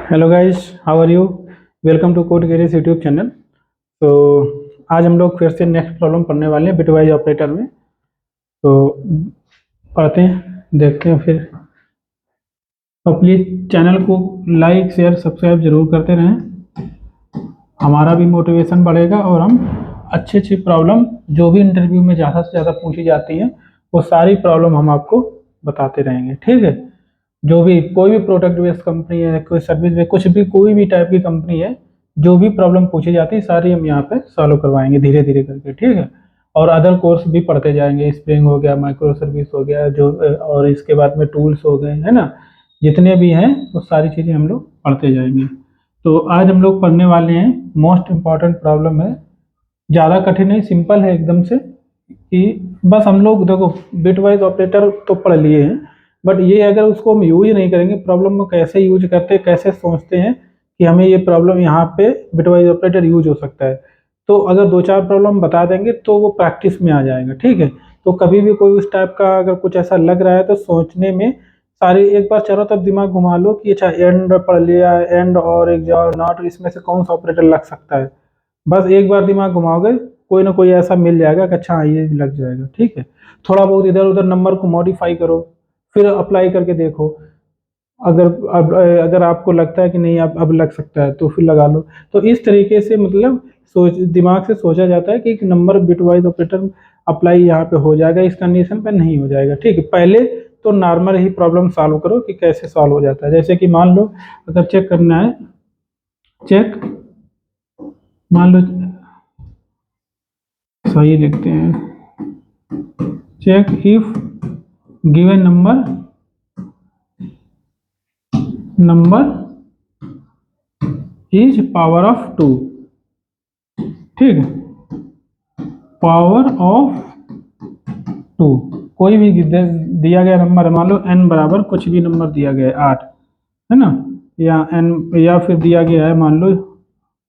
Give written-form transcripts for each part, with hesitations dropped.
Hello guys, how are you? Welcome to code garage YouTube channel. तो आज हम लोग फिर से नेक्स्ट प्रॉब्लम पढ़ने वाले हैं बिटवाइज ऑपरेटर में। तो पढ़ते हैं, देखते हैं फिर। तो प्लीज़ चैनल को लाइक शेयर सब्सक्राइब जरूर करते रहें, हमारा भी मोटिवेशन बढ़ेगा और हम अच्छी अच्छी प्रॉब्लम जो भी इंटरव्यू में ज़्यादा से ज़्यादा पूछी जाती हैं वो सारी प्रॉब्लम हम आपको बताते रहेंगे। ठीक है, जो भी कोई भी प्रोडक्ट बेस्ड कंपनी है, कोई सर्विस बेस्ड, कुछ भी कोई भी टाइप की कंपनी है, जो भी प्रॉब्लम पूछी जाती है सारी हम यहाँ पे सॉल्व करवाएंगे धीरे धीरे करके। ठीक है, और अदर कोर्स भी पढ़ते जाएंगे, स्प्रिंग हो गया, माइक्रो सर्विस हो गया, जो और इसके बाद में टूल्स हो गए, है ना, जितने भी हैं वो सारी चीज़ें हम लोग पढ़ते जाएंगे। तो आज हम लोग पढ़ने वाले हैं मोस्ट इम्पॉर्टेंट प्रॉब्लम है, ज़्यादा कठिन नहीं, सिंपल है एकदम से। कि बस हम लोग देखो बिट वाइज ऑपरेटर तो पढ़ लिए हैं, बट ये अगर उसको हम यूज नहीं करेंगे, प्रॉब्लम को कैसे यूज करते हैं, कैसे सोचते हैं कि हमें ये प्रॉब्लम यहाँ पे बिट वाइज ऑपरेटर यूज हो सकता है, तो अगर दो चार प्रॉब्लम बता देंगे तो वो प्रैक्टिस में आ जाएगा। ठीक है, तो कभी भी कोई उस टाइप का अगर कुछ ऐसा लग रहा है तो सोचने में सारे एक बार चारों तरफ दिमाग घुमा लो कि अच्छा एंड पढ़ लिया, एंड और एक और नॉट, इसमें से कौन सा ऑपरेटर लग सकता है। बस एक बार दिमाग घुमाओगे कोई ना कोई ऐसा मिल जाएगा कि अच्छा हाँ, ये भी लग जाएगा। ठीक है, थोड़ा बहुत इधर उधर नंबर को मॉडिफाई करो, फिर अप्लाई करके देखो। अगर आपको लगता है कि नहीं अब लग सकता है तो फिर लगा लो। तो इस तरीके से मतलब सोच दिमाग से सोचा जाता है कि एक number bit wise operator apply यहाँ पे हो जाएगा, इस कंडीशन पे नहीं हो जाएगा। ठीक है, पहले तो नॉर्मल ही प्रॉब्लम सॉल्व करो कि कैसे सॉल्व हो जाता है। जैसे कि मान लो अगर चेक करना है, चेक मान लो सही लिखते हैं, check if given number is power of 2। ठीक है, पावर ऑफ 2, कोई भी दिया गया नंबर है, मान लो n बराबर कुछ भी नंबर दिया गया है 8, है ना, या n, या फिर दिया गया है मान लो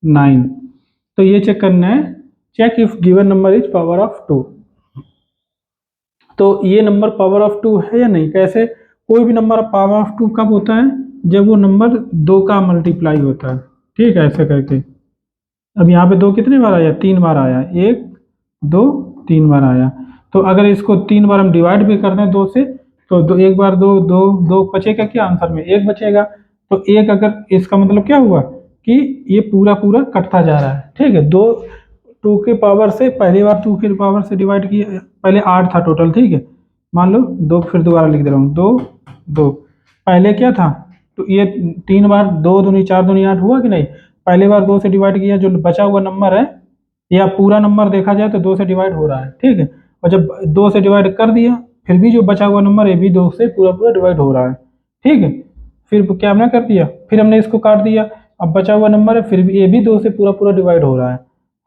9। तो ये चेक करना है, check if given number is power of 2। तो ये नंबर पावर ऑफ 2 है या नहीं। कैसे, कोई भी नंबर पावर ऑफ 2 कब होता है, जब वो नंबर 2 का मल्टीप्लाई होता है। ठीक है, ऐसे करके अब यहाँ पे 2 कितने बार आया, 3 बार आया, 1 2 3 बार आया। तो अगर इसको 3 बार हम डिवाइड भी कर दें 2 से, तो दो, एक बार 2 2 2 बचेगा क्या, आंसर में 1 बचेगा। तो एक, अगर इसका मतलब क्या हुआ कि ये पूरा पूरा कटता जा रहा है। ठीक है, 2 2 के पावर से पहली बार 2 के पावर से डिवाइड किया, पहले 8 था टोटल। ठीक है, मान लो 2, फिर दोबारा लिख दे रहा हूँ, 2 2, पहले क्या था, तो ये 3 बार 2 दूनी 4 दूनी 8 हुआ कि नहीं। पहले बार 2 से डिवाइड किया, जो बचा हुआ नंबर है, या पूरा नंबर देखा जाए तो 2 से डिवाइड हो रहा है। ठीक है, और जब 2 से डिवाइड कर दिया, फिर भी जो बचा हुआ नंबर है भी 2 से पूरा पूरा डिवाइड हो रहा है। ठीक है, फिर क्या हमने कर दिया, फिर हमने इसको काट दिया, अब बचा हुआ नंबर है, फिर भी ये भी 2 से पूरा पूरा डिवाइड हो रहा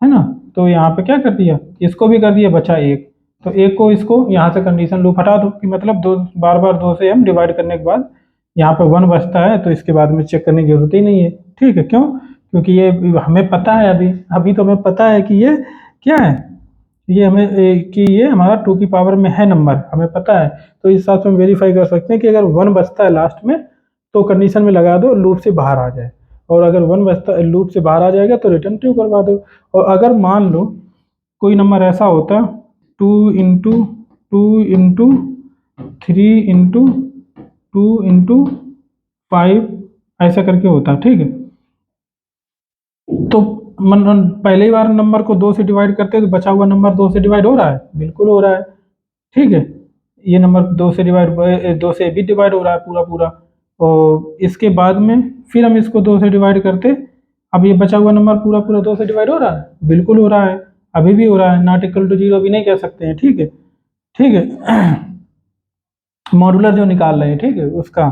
है ना। तो यहाँ पे क्या कर दिया, इसको भी कर दिया, बचा 1। तो 1 को इसको यहाँ से कंडीशन लूप हटा दो कि मतलब 2 बार बार 2 से हम डिवाइड करने के बाद यहाँ पे 1 बचता है, तो इसके बाद में चेक करने की जरूरत ही नहीं है। ठीक है, क्यों, क्योंकि ये हमें पता है, अभी अभी तो हमें पता है कि ये क्या है, ये हमें कि ये हमारा 2 की पावर में है नंबर, हमें पता है। तो इस हिसाब से हम वेरीफाई कर सकते हैं कि अगर 1 बचता है लास्ट में तो कंडीशन में लगा दो लूप से बाहर आ जाए, और अगर 1 बचता लूप से बाहर आ जाएगा तो रिटर्न ट्रू करवा दो। और अगर मान लो कोई नंबर ऐसा होता 2 इंटू 2 इंटू 2 इंटू 5 ऐसा करके होता। ठीक है, तो पहले ही बार नंबर को 2 से डिवाइड करते हैं तो बचा हुआ नंबर 2 से डिवाइड हो रहा है, बिल्कुल हो रहा है। ठीक है, ये नंबर 2 से भी डिवाइड हो रहा है पूरा पूरा, और इसके बाद में फिर हम इसको 2 से डिवाइड करते, अब ये बचा हुआ नंबर पूरा पूरा 2 से डिवाइड हो रहा है, बिल्कुल हो रहा है, अभी भी हो रहा है, नॉट इक्वल टू 0 भी नहीं कह सकते हैं। ठीक है, ठीक है, मॉडुलर जो निकाल रहे हैं, ठीक है, उसका।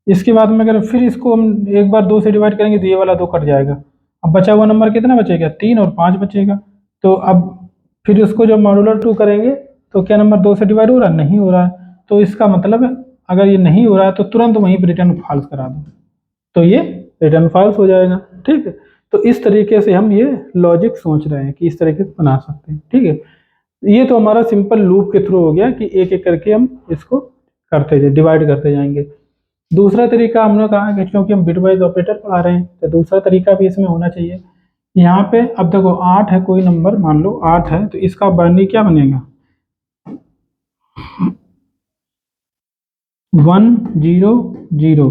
इसके बाद में अगर फिर इसको हम एक बार 2 से डिवाइड करेंगे तो ये वाला 2 कट जाएगा, अब बचा हुआ नंबर कितना बचेगा, 3 और 5 बचेगा। तो अब फिर इसको जब मॉडुलर 2 करेंगे तो क्या नंबर 2 से डिवाइड हो रहा है, नहीं हो रहा है। तो इसका मतलब है अगर ये नहीं हो रहा है तो तुरंत वहीं पर रिटर्न फॉल्स करा दो, तो ये रिटर्न फॉल्स हो जाएगा। ठीक है, तो इस तरीके से हम ये लॉजिक सोच रहे हैं कि इस तरीके से बना सकते हैं। ठीक है, ये तो हमारा सिंपल लूप के थ्रू हो गया कि एक एक करके हम इसको करते जाए, डिवाइड करते जाएंगे। दूसरा तरीका हमने कहा कि क्योंकि हम बिटवाइज ऑपरेटर पढ़ा रहे हैं तो दूसरा तरीका भी इसमें होना चाहिए। यहाँ पे अब देखो 8 है, कोई नंबर मान लो 8 है, तो इसका बाइनरी क्या बनेगा, 1 0 0,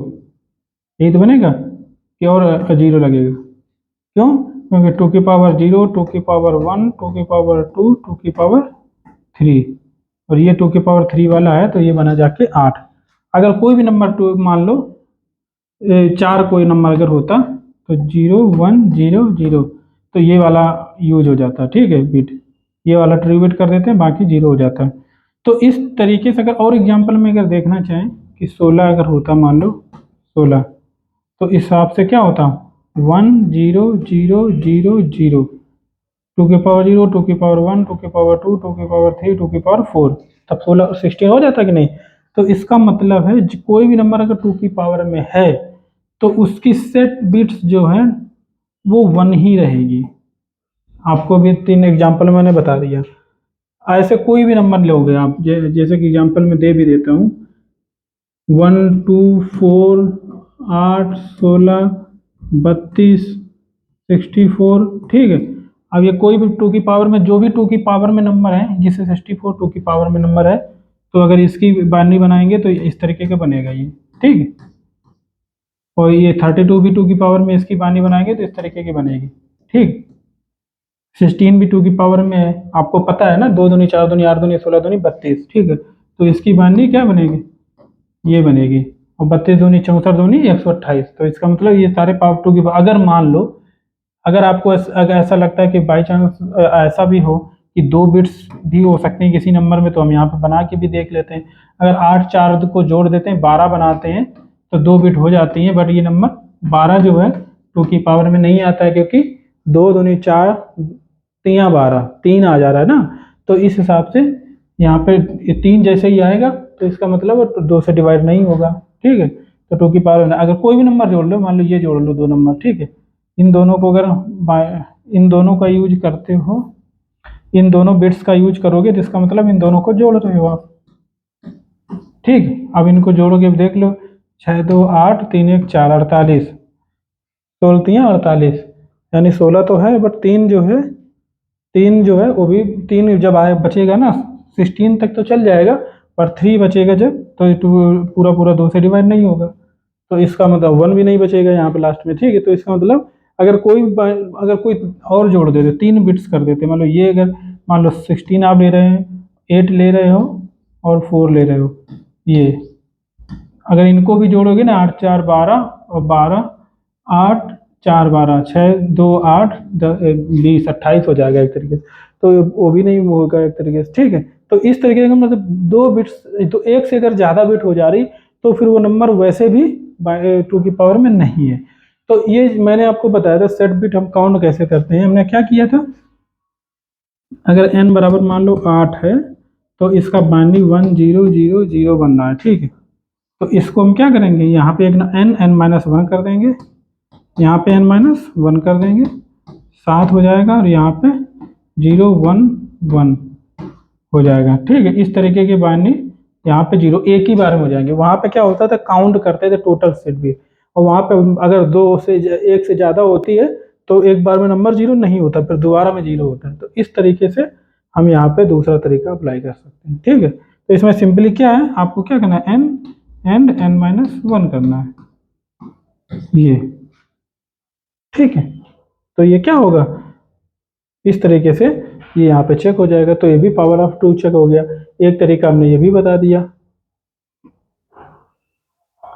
यही तो बनेगा कि और जीरो लगेगा, क्यों, क्योंकि 2 की पावर 0, 2 की पावर 1, 2 की पावर 2, 2 की पावर 3, और ये 2 की पावर 3 वाला है तो ये बना जाके 8। अगर कोई भी नंबर टू मान लो 4 कोई नंबर अगर होता तो 0 1 0 0, तो ये वाला यूज हो जाता, ठीक है, बिट ये वाला ट्रू बिट कर देते हैं, बाकी जीरो हो जाता है। तो इस तरीके से अगर और एग्जांपल में अगर देखना चाहें कि 16 अगर होता, मान लो 16, तो इस हिसाब से क्या होता, 1 0 0 0 0, 2 की पावर 0, 2 की पावर 1, 2 की पावर 2, 2 की पावर 3, 2 की पावर 4, तब 16 16 हो जाता कि नहीं। तो इसका मतलब है कोई भी नंबर अगर 2 की पावर में है तो उसकी सेट बिट्स जो है वो 1 ही रहेगी। आपको भी 3 एग्जांपल मैंने बता दिया। ऐसे कोई भी नंबर लोगे आप, जैसे कि एग्जांपल में दे भी देता हूँ, 1 2 4 8 16 32 64, ठीक है। अब ये कोई भी 2 की पावर में, जो भी 2 की पावर में नंबर है, जिससे 64 2 की पावर में नंबर है, तो अगर इसकी बाइनरी बनाएंगे तो इस तरीके का बनेगा ये, ठीक है। और ये 32 भी 2 की पावर में इसकी बाइनरी बनाएंगे तो इस तरीके की बनेगी, ठीक। 16 भी 2 की पावर में है, आपको पता है ना, 2 दूनी 4 दूनी 8 दूनी 16 दूनी 32, ठीक है। तो इसकी बाइनरी क्या बनेगी, ये बनेगी। और 32 दूनी 64 दूनी 128, तो इसका मतलब ये सारे पावर 2 की, अगर मान लो, अगर आपको अगर ऐसा लगता है कि बाई चांस ऐसा भी हो कि 2 बिट्स भी हो सकते हैं किसी नंबर में, तो हम यहाँ पे बना के भी देख लेते हैं। अगर 8 4 को जोड़ देते हैं 12 बनाते हैं तो 2 बिट हो जाती हैं, बट ये नंबर 12 जो है 2 की पावर में नहीं आता है, क्योंकि 2 दूनी 4 3 12, 3 आ जा रहा है ना, तो इस हिसाब से यहाँ पे 3 जैसे ही आएगा तो इसका मतलब तो 2 से डिवाइड नहीं होगा, ठीक है। तो 2 की पावर, अगर कोई भी नंबर जोड़ लो, मान लो ये जोड़ लो 2 नंबर, ठीक है, इन दोनों को अगर इन दोनों का यूज करते हो, इन दोनों बिट्स का यूज करोगे, तो इसका मतलब इन दोनों को जोड़ रहे हो आप, ठीक। अब इनको जोड़ोगे, देख लो, 6 2 8 3 1 4 48, 16 48, यानी 16 तो है, बट 3 जो है, 3 जो है वो भी 3 जब आए बचेगा ना, 16 तक तो चल जाएगा, पर 3 बचेगा जब, तो ये पूरा पूरा 2 से डिवाइड नहीं होगा, तो इसका मतलब 1 भी नहीं बचेगा यहाँ पे लास्ट में, ठीक है। तो इसका मतलब अगर कोई और जोड़ देते, 3 बिट्स कर देते, मान लो ये, अगर मान लो 16 आप ले रहे हैं, 8 ले रहे हो और 4 ले रहे हो, ये अगर इनको भी जोड़ोगे ना, 8 4 12 और 12 8 4 12 6 2 8 20 28 हो जाएगा एक तरीके से, तो वो भी नहीं होगा एक तरीके से, ठीक है। तो इस तरीके का मतलब 2 बिट्स, तो एक से अगर ज़्यादा बिट हो जा रही तो फिर वो नंबर वैसे भी 2 की पावर में नहीं है। तो ये मैंने आपको बताया था सेट बिट हम काउंट कैसे करते हैं। हमने क्या किया था, अगर n बराबर मान लो 8 है तो इसका बाइनरी 1 0 0 0 बन रहा है, ठीक है। तो इसको हम क्या करेंगे, यहाँ पे एक ना n माइनस 1 कर देंगे, यहाँ पे n माइनस 1 कर देंगे, 7 हो जाएगा, और यहाँ पे 0 1 1 हो जाएगा, ठीक है। इस तरीके की बाइनरी यहाँ पे 0 एक ही बार में हो जाएंगे। वहाँ पे क्या होता था, काउंट करते थे टोटल सेट भी, और वहाँ पे अगर 2 से 1 से ज़्यादा होती है तो एक बार में नंबर 0 नहीं होता, फिर दोबारा में 0 होता है। तो इस तरीके से हम यहाँ पे दूसरा तरीका अप्लाई कर सकते हैं, ठीक है। तो इसमें सिंपली क्या है, आपको क्या करना है, n एंड n माइनस 1 करना है, ये, ठीक है। तो ये क्या होगा, इस तरीके से ये यहाँ पे चेक हो जाएगा, तो ये भी पावर ऑफ 2 चेक हो गया। एक तरीका हमने ये भी बता दिया,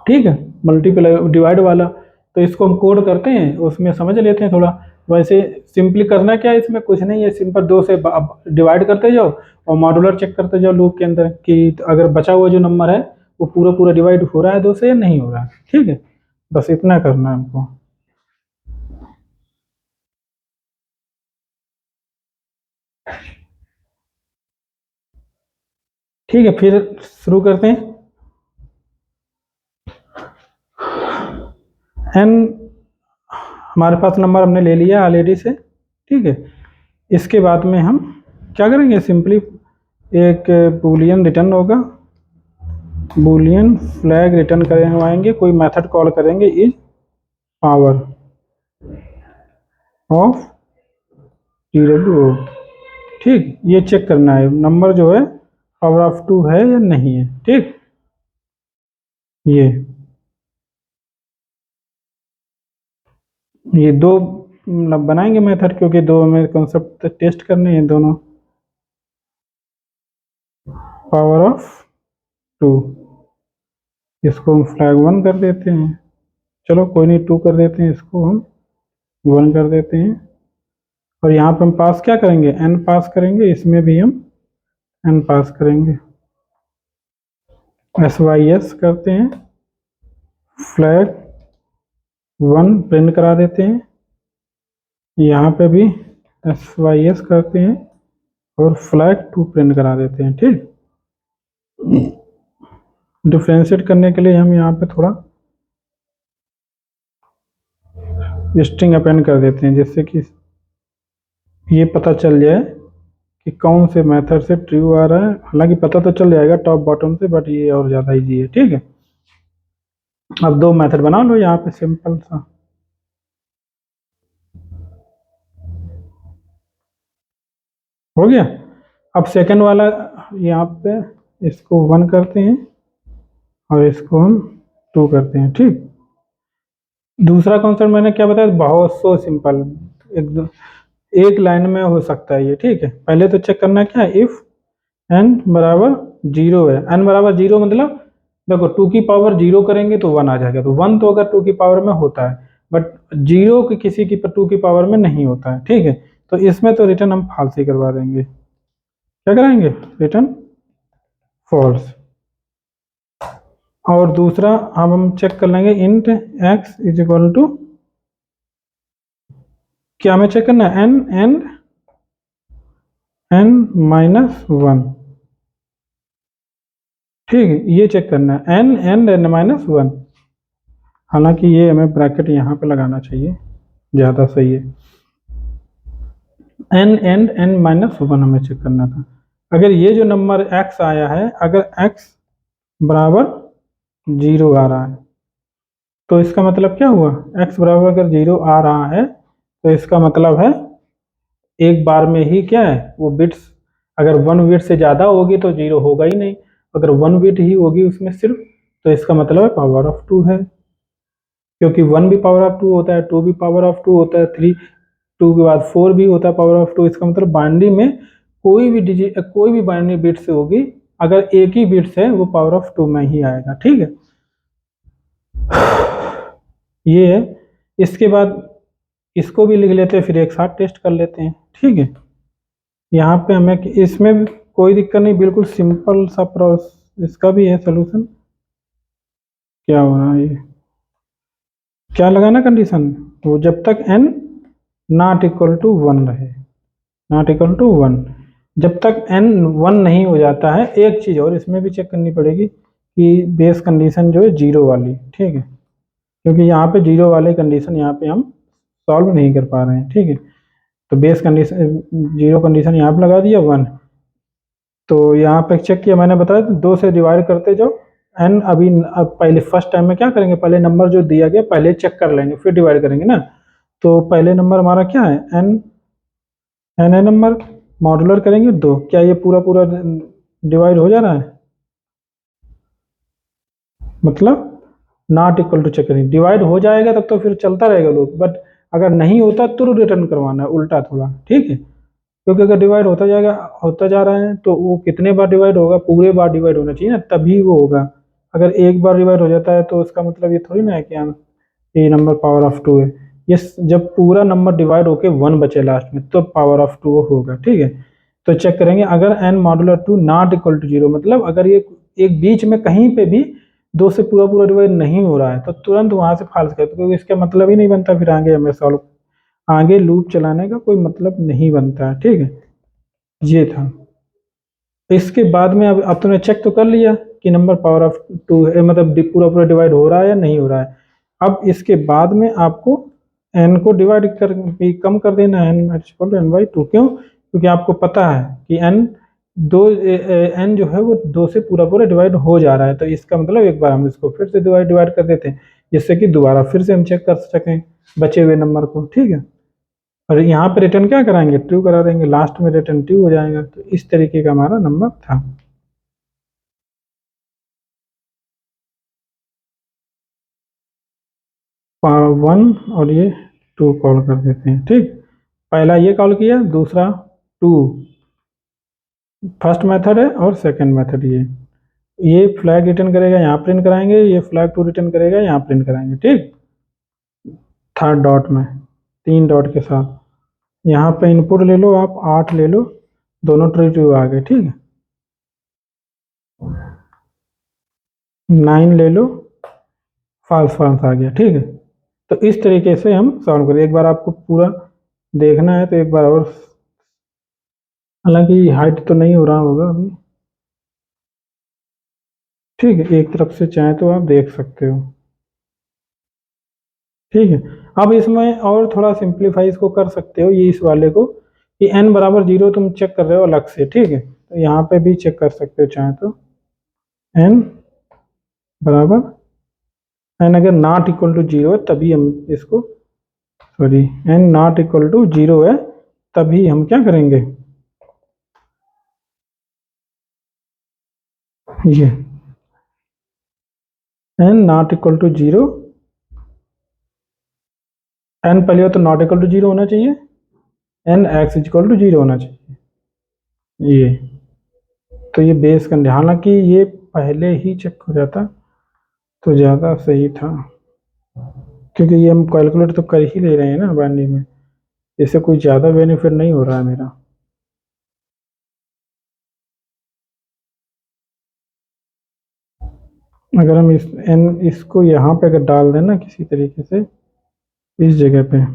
ठीक है, मल्टीप्लाई डिवाइड वाला। तो इसको हम कोड करते हैं, उसमें समझ लेते हैं थोड़ा। वैसे सिंपली करना क्या है, इसमें कुछ नहीं है, सिंपल 2 से डिवाइड करते जाओ और मॉडुलर चेक करते जाओ लूप के अंदर कि अगर बचा हुआ जो नंबर है वो पूरा पूरा डिवाइड हो रहा है 2 से या नहीं हो रहा है, ठीक है। बस इतना करना है हमको। ठीक है, फिर शुरू करते हैं। एन हमारे पास नंबर हमने ले लिया ऑलरेडी से, ठीक है। इसके बाद में हम क्या करेंगे, सिंपली एक बुलियन रिटर्न होगा, बूलियन फ्लैग रिटर्न करवाएंगे, कोई मेथड कॉल करेंगे इज पावर ऑफ TWO। ठीक, ये चेक करना है नंबर जो है पावर ऑफ 2 है या नहीं है। ठीक, ये दो बनाएंगे मेथड, क्योंकि दो में कॉन्सेप्ट टेस्ट करने हैं दोनों। पावर ऑफ 2, इसको हम फ्लैग 1 कर देते हैं। चलो कोई नहीं, 2 कर देते हैं, इसको हम 1 कर देते हैं। और यहाँ पे हम पास क्या करेंगे, n पास करेंगे, इसमें भी हम n पास करेंगे। SYS करते हैं, फ्लैग 1 प्रिंट करा देते हैं, यहाँ पे भी SYS करते हैं और फ्लैग 2 प्रिंट करा देते हैं। ठीक, डिफ्रेंशिएट करने के लिए हम यहाँ पे थोड़ा स्ट्रिंग अपेंड कर देते हैं, जिससे कि ये पता चल जाए कि कौन से मेथड से ट्रू आ रहा है। हालांकि पता तो चल जाएगा टॉप बॉटम से, बट ये और ज़्यादा इजी है। ठीक है, अब दो मेथड बना लो यहाँ पे सिंपल सा। हो गया। अब सेकंड वाला यहाँ पे इसको 1 करते हैं और इसको हम 2 करते हैं। ठीक, दूसरा कॉन्सेप्ट मैंने क्या बताया, बहुत सो सिंपल, एक लाइन में हो सकता है ये। ठीक है, पहले तो चेक करना क्या है, इफ n बराबर 0 है। n बराबर 0 मतलब देखो 2 की पावर 0 करेंगे तो 1 आ जाएगा, तो 1 तो अगर 2 की पावर में होता है, बट 0 की किसी की 2 की पावर में नहीं होता है। ठीक है, तो इसमें तो रिटर्न हम फॉल्स ही करवा देंगे। क्या कराएंगे, रिटर्न फॉल्स। और दूसरा अब हम चेक कर लेंगे, int x is equal to, क्या हमें चेक करना है, n एंड n माइनस 1। ठीक है, ये चेक करना है n एंड n माइनस 1। हालांकि ये हमें ब्रैकेट यहाँ पे लगाना चाहिए, ज़्यादा सही है। n एंड n माइनस 1 हमें चेक करना था। अगर ये जो नंबर x आया है, अगर x बराबर 0 आ रहा है, तो इसका मतलब क्या हुआ, x बराबर अगर 0 आ रहा है तो इसका मतलब है एक बार में ही क्या है वो बिट्स, अगर 1 बिट से ज़्यादा होगी तो 0 होगा ही नहीं, अगर 1 बिट ही होगी उसमें सिर्फ, तो इसका मतलब है पावर ऑफ 2 है। क्योंकि 1 भी पावर ऑफ 2 होता है, 2 भी पावर ऑफ 2 होता है, 3 2 के बाद 4 भी होता है पावर ऑफ 2। इसका मतलब बाइनरी में कोई भी बाइनरी बिट से होगी, अगर एक ही बिट्स है वो पावर ऑफ 2 में ही आएगा। ठीक है, ये है। इसके बाद इसको भी लिख लेते हैं, फिर एक साथ टेस्ट कर लेते हैं। ठीक है, यहाँ पे हमें इसमें भी कोई दिक्कत नहीं, बिल्कुल सिंपल सा प्रोसेस इसका भी है सोल्यूशन। क्या हो रहा है, ये क्या लगाना कंडीशन, वो जब तक n नॉट इक्वल टू 1 रहे, नॉट इक्वल टू 1, जब तक n 1 नहीं हो जाता है। एक चीज़ और इसमें भी चेक करनी पड़ेगी कि बेस कंडीशन जो है 0 वाली। ठीक है, क्योंकि यहाँ पे 0 वाली कंडीशन यहाँ पे हम सॉल्व नहीं कर पा रहे हैं। ठीक है, तो बेस कंडीशन 0 कंडीशन यहाँ पे लगा दिया 1, तो यहाँ पे चेक किया मैंने, बताया 2 से डिवाइड करते जाओ। n अभी अब पहले फर्स्ट टाइम में क्या करेंगे, पहले नंबर जो दिया गया पहले चेक कर लेंगे, फिर डिवाइड करेंगे ना। तो पहले नंबर हमारा क्या है, n है नंबर, मॉडुलर करेंगे 2। क्या ये पूरा पूरा डिवाइड हो जा रहा है, मतलब नॉट इक्वल टू चेक करेंगे, डिवाइड हो जाएगा तब तो फिर चलता रहेगा लूप, बट अगर नहीं होता तो रिटर्न करवाना है उल्टा थोड़ा। ठीक है, क्योंकि अगर डिवाइड होता जाएगा, होता जा रहा है, तो वो कितने बार डिवाइड होगा, पूरे बार डिवाइड होना चाहिए ना, तभी वो होगा। अगर एक बार डिवाइड हो जाता है तो उसका मतलब ये थोड़ी ना है कि ये नंबर पावर ऑफ 2 है। ये जब पूरा नंबर डिवाइड होके 1 बचे लास्ट में तो पावर ऑफ 2 होगा। ठीक है, तो चेक करेंगे, अगर n modular 2 not equal to 0, मतलब अगर ये एक बीच में कहीं पे भी 2 से पूरा पूरा डिवाइड नहीं हो रहा है तो तुरंत वहां से फॉल्स कर दो, क्योंकि इसका मतलब ही नहीं बनता फिर आगे हमें सॉल्व, आगे लूप चलाने का कोई मतलब नहीं बनता है। ठीक है, ये था। इसके बाद में अब तुमने चेक तो कर लिया कि नंबर पावर ऑफ 2 है, मतलब पूरा पूरा डिवाइड हो रहा है या नहीं हो रहा है। अब इसके बाद में आपको n को डिवाइड कर कम कर देना है, n n/2। क्यों, क्योंकि आपको पता है कि n n जो है वो 2 से पूरा पूरा डिवाइड हो जा रहा है, तो इसका मतलब एक बार हम इसको फिर से डिवाइड कर देते हैं, जिससे कि दोबारा फिर से हम चेक कर सकें बचे हुए नंबर को। ठीक है, और यहाँ पे रिटर्न क्या कराएंगे, ट्रू करा देंगे, लास्ट में रिटर्न ट्रू हो जाएगा। तो इस तरीके का हमारा नंबर था। वन और ये टू कॉल कर देते हैं। ठीक, पहला ये कॉल किया, दूसरा टू, फर्स्ट मेथड है और सेकंड मेथड ये फ्लैग रिटर्न करेगा, यहाँ प्रिंट कराएंगे, ये फ्लैग टू रिटर्न करेगा, यहाँ प्रिंट कराएंगे। ठीक, थर्ड डॉट में 3 डॉट के साथ यहाँ पे इनपुट ले लो आप, 8 ले लो, दोनों ट्रू ट्रू आ गए। ठीक है, 9 ले लो, फॉल्स फॉल्स आ गया। ठीक है, तो इस तरीके से हम सॉल्व करें। एक बार आपको पूरा देखना है तो एक बार और, हालांकि हाइट तो नहीं हो रहा होगा अभी। ठीक है, एक तरफ से चाहे तो आप देख सकते हो। ठीक है, अब इसमें और थोड़ा सिंप्लीफाई इसको कर सकते हो, ये इस वाले को, कि n बराबर 0 तुम चेक कर रहे हो अलग से। ठीक है, तो यहाँ पे भी चेक कर सकते हो चाहे तो, n बराबर, n अगर नॉट इक्वल टू 0 है तभी हम इसको, sorry, n not equal to 0 है तभी हम क्या करेंगे, ये n not equal to 0, n पहले हो तो नॉट इक्वल टू 0 होना चाहिए, n x इक्वल टू 0 होना चाहिए। ये तो ये बेस कंडीशन, हालांकि ये पहले ही चेक हो जाता तो ज़्यादा सही था, क्योंकि ये हम कैलकुलेट तो कर ही ले रहे हैं ना बाइनरी में, इससे कोई ज़्यादा बेनिफिट नहीं हो रहा है मेरा। अगर हम इसको यहाँ पे अगर डाल दें ना किसी तरीके से इस जगह पे,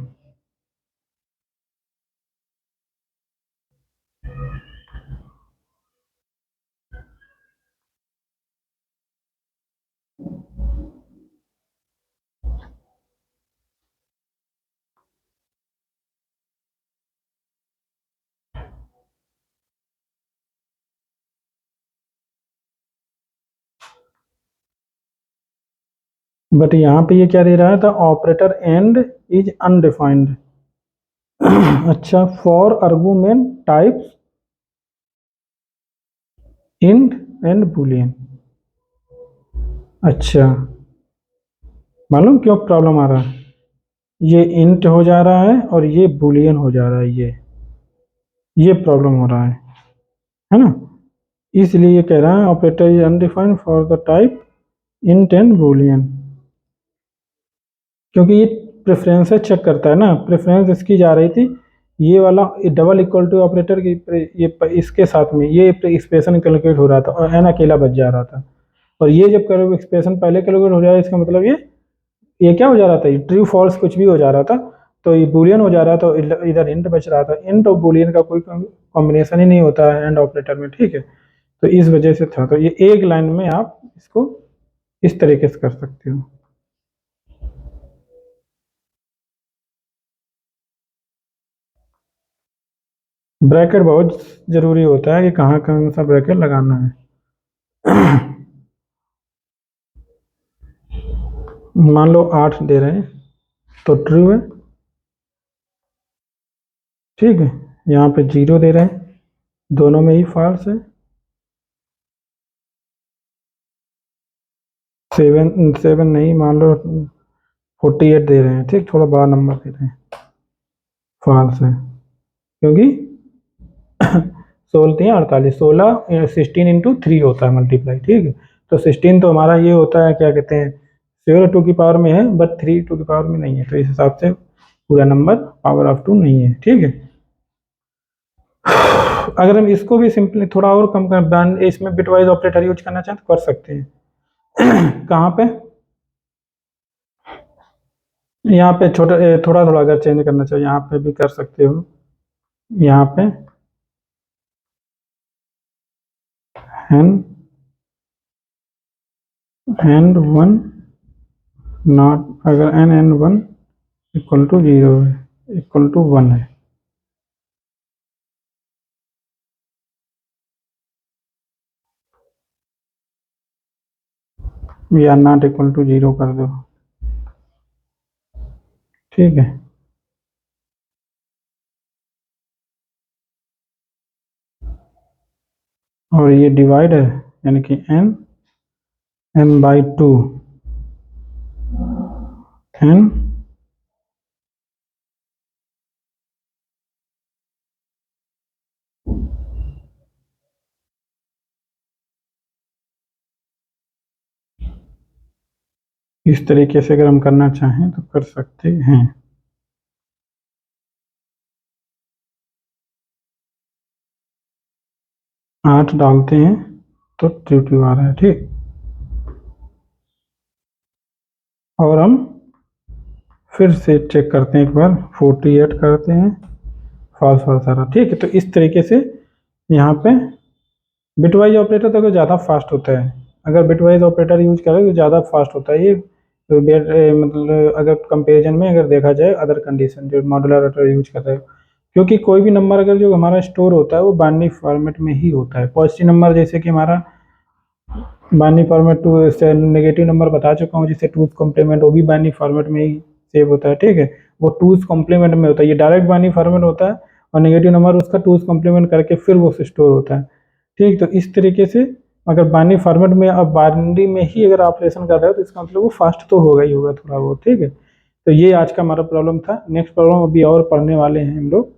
बट यहाँ पे ये क्या दे रहा है, the operator and is undefined. अच्छा, for argument types int and boolean. अच्छा, मालूम क्यों प्रॉब्लम आ रहा है, ये इंट हो जा रहा है और ये बुलियन हो जा रहा है, ये प्रॉब्लम हो रहा है ना, इसलिए ये कह रहा है operator is undefined for the type int and Boolean, क्योंकि ये प्रेफरेंसेस चेक करता है ना, प्रेफरेंस इसकी जा रही थी ये वाला डबल इक्वल टू ऑपरेटर की, ये इसके साथ में ये एक्सप्रेशन कैलकुलेट हो रहा था और एन अकेला बच जा रहा था, और ये जब एक्सप्रेशन पहले कैलकुलेट हो जाए इसका मतलब ये क्या हो जा रहा था, ट्रू फॉल्स कुछ भी हो जा रहा था, तो ये बुलियन हो जा रहा था, तो इधर इंट बच रहा था। इंट और बुलियन का कोई कॉम्बिनेशन ही नहीं होता है एंड ऑपरेटर में। ठीक है, तो इस वजह से था, तो ये एक लाइन में आप इसको इस तरीके से कर सकते हो। ब्रैकेट बहुत जरूरी होता है कि कहाँ कौन सा ब्रैकेट लगाना है। मान लो 8 दे रहे हैं तो ट्रू है। ठीक है, यहाँ पे 0 दे रहे हैं, दोनों में ही फॉल्स है। 7 नहीं, मान लो 48 दे रहे हैं, ठीक, थोड़ा बड़ा नंबर दे रहे हैं, फॉल्स है, क्योंकि 16 16 16 इंटू 3 होता है मल्टीप्लाई। ठीक है, तो 16 तो हमारा ये होता है, क्या कहते हैं, 7 2 की पावर में है, बट 3 2 की पावर में नहीं है, तो इस हिसाब से पूरा नंबर पावर ऑफ 2 नहीं है। ठीक है, अगर हम इसको भी सिंपली थोड़ा और कम कर, इसमें बिटवाइज ऑपरेटर यूज करना चाहें तो कर सकते हैं। कहाँ पे, यहाँ पे छोटा थोड़ा थोड़ा अगर चेंज करना चाहिए यहाँ पे भी कर सकते हो, यहाँ पे एंड 1 नॉट, अगर एन एंड 1 इक्वल टू 0 है, इक्वल टू 1 है, या नॉट इक्वल टू 0 कर दो, ठीक है। और ये डिवाइड है, यानी कि n/2 n इस तरीके से अगर हम करना चाहें तो कर सकते हैं। 8 डालते हैं तो ट्रू आ रहा है, ठीक। और हम फिर से चेक करते हैं एक बार, 48 करते हैं, फॉल्स फॉल्स आ रहा, ठीक है। तो इस तरीके से यहाँ पे बिटवाइज ऑपरेटर तो ज़्यादा फास्ट होता है, अगर बिटवाइज ऑपरेटर यूज करें तो ज़्यादा फास्ट होता है ये। तो मतलब अगर कंपेरिजन में अगर देखा जाए अदर कंडीशन जो मॉड्यूलर ऑपरेटर यूज कर रहे हो, क्योंकि कोई भी नंबर अगर जो हमारा स्टोर होता है वो बाइनरी फॉर्मेट में ही होता है। पॉजिटिव नंबर जैसे कि हमारा बाइनरी फॉर्मेट, टू से नेगेटिव नंबर बता चुका हूँ जिसे टूज कॉम्प्लीमेंट, वो भी बाइनरी फॉर्मेट में ही सेव होता है, ठीक है। वो टूज कॉम्प्लीमेंट में होता है, ये डायरेक्ट बाइनरी फॉर्मेट होता है और नेगेटिव नंबर उसका टूज कॉम्प्लीमेंट करके फिर वो स्टोर होता है, ठीक। तो इस तरीके से अगर बाइनरी फॉर्मेट में अब बाइनरी में ही अगर ऑपरेशन कर रहे हो तो इसका मतलब वो फास्ट तो होगा ही होगा थोड़ा बहुत, ठीक है। तो ये आज का हमारा प्रॉब्लम था। नेक्स्ट प्रॉब्लम अभी और पढ़ने वाले हैं हम लोग,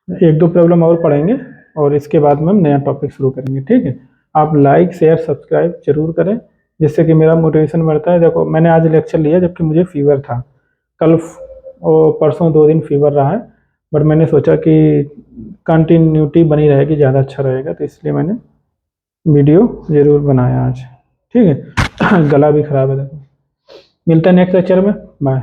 एक दो प्रॉब्लम और पढ़ेंगे और इसके बाद में हम नया टॉपिक शुरू करेंगे, ठीक है। आप लाइक शेयर सब्सक्राइब जरूर करें जिससे कि मेरा मोटिवेशन बढ़ता है। देखो मैंने आज लेक्चर लिया जबकि मुझे फीवर था, कल और परसों 2 दिन फीवर रहा है, बट मैंने सोचा कि कंटिन्यूटी बनी रहेगी ज़्यादा अच्छा रहेगा, तो इसलिए मैंने वीडियो ज़रूर बनाया आज, ठीक है। गला भी खराब है, देखो। मिलता है नेक्स्ट लेक्चर में, बाय।